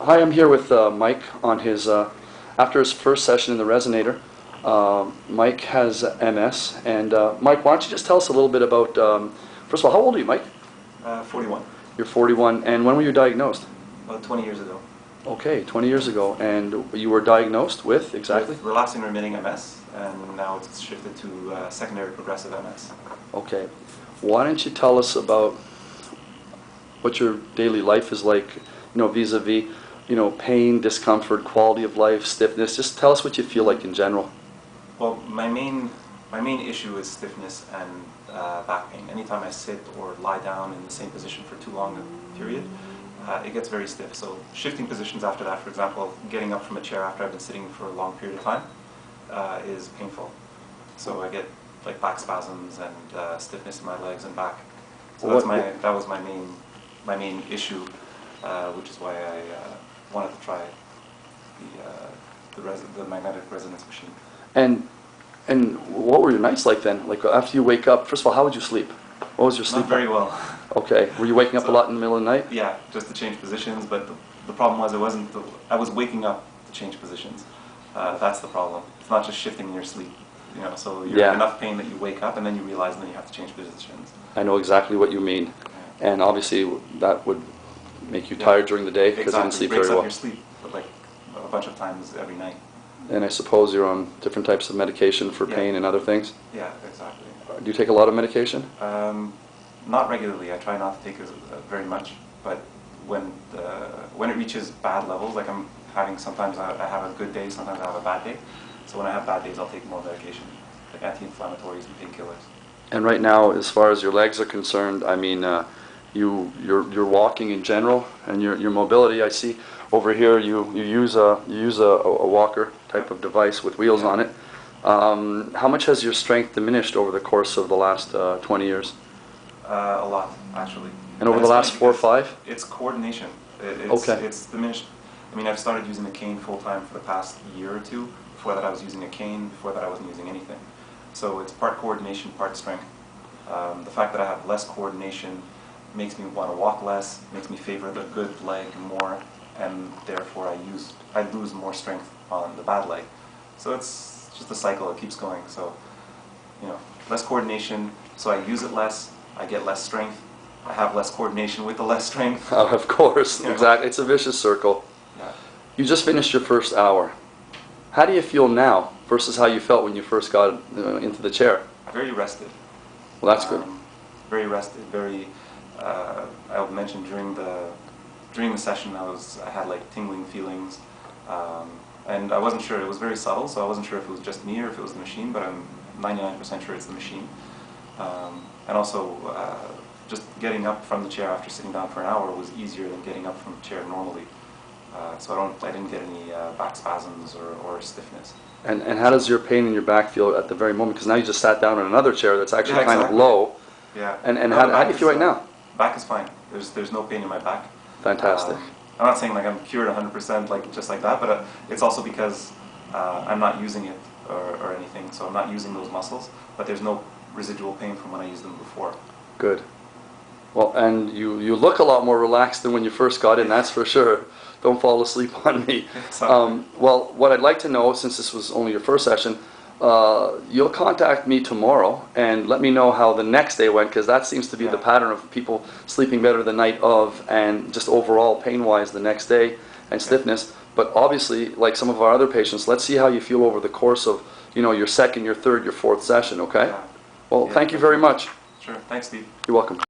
Hi, I'm here with Mike on his after his first session in the Resonator. Mike has MS, and Mike, why don't you just tell us a little bit about, first of all, how old are you, Mike? 41. You're 41, and when were you diagnosed? About 20 years ago. Okay, 20 years ago, and you were diagnosed with, exactly? With relapsing remitting MS, and now it's shifted to secondary progressive MS. Okay, why don't you tell us about what your daily life is like, vis-a-vis, pain, discomfort, quality of life, stiffness. Just tell us what you feel like in general. Well, my main issue is stiffness and back pain. Anytime I sit or lie down in the same position for too long a period, it gets very stiff. So shifting positions after that, for example, getting up from a chair after I've been sitting for a long period of time, is painful. So I get like back spasms and stiffness in my legs and back. So that was my main issue, which is why I wanted to try the magnetic resonance machine. And what were your nights like then? Like after you wake up, first of all, how would you sleep? What was your sleep? Not very well. Okay. Were you waking up a lot in the middle of the night? Yeah, just to change positions. But the problem was I was waking up to change positions. That's the problem. It's not just shifting in your sleep. So you're in enough pain that you wake up and then you realize and then you have to change positions. I know exactly what you mean. Yeah. And obviously that would make you tired during the day because you didn't sleep very well. It breaks up your sleep like a bunch of times every night. And I suppose you're on different types of medication for pain and other things? Yeah, exactly. Do you take a lot of medication? Not regularly. I try not to take very much, but when it reaches bad levels, like I'm having, sometimes I have a good day, sometimes I have a bad day. So when I have bad days, I'll take more medication, like anti-inflammatories and painkillers. And right now, as far as your legs are concerned, I mean, you're walking in general, and your mobility. I see over here you use a walker type of device with wheels on it. How much has your strength diminished over the course of the last 20 years? A lot, actually. And over the last 4 or 5? It's coordination. Okay. It's diminished. I mean, I've started using the cane full time for the past year or two. Before that I was using a cane, before that I wasn't using anything. So it's part coordination, part strength. The fact that I have less coordination makes me want to walk less, makes me favor the good leg more, and therefore I lose more strength on the bad leg. So it's just a cycle, it keeps going. So, less coordination, so I use it less, I get less strength, I have less coordination with the less strength. Oh, of course, exactly. It's a vicious circle. Yeah. You just finished your first hour. How do you feel now versus how you felt when you first got into the chair? Very rested. Well, that's good. Very rested. Very. I mentioned during the session I had like tingling feelings, and I wasn't sure. It was very subtle, so I wasn't sure if it was just me or if it was the machine. But I'm 99% sure it's the machine. And also, just getting up from the chair after sitting down for an hour was easier than getting up from the chair normally. So I didn't get any back spasms or stiffness. And how does your pain in your back feel at the very moment? Because now you just sat down on another chair that's actually kind of low. Yeah. And how do you feel right now? Back is fine. There's no pain in my back. Fantastic. I'm not saying like I'm cured 100% like just like that, but it's also because I'm not using it or anything, so I'm not using those muscles. But there's no residual pain from when I used them before. Good. Well, and you look a lot more relaxed than when you first got in, that's for sure. Don't fall asleep on me. Well, what I'd like to know, since this was only your first session, you'll contact me tomorrow and let me know how the next day went, because that seems to be the pattern of people sleeping better the night of and just overall pain-wise the next day and stiffness. But obviously, like some of our other patients, let's see how you feel over the course of your second, your third, your fourth session, okay? Well, thank you very much. Sure. Thanks, Steve. You're welcome.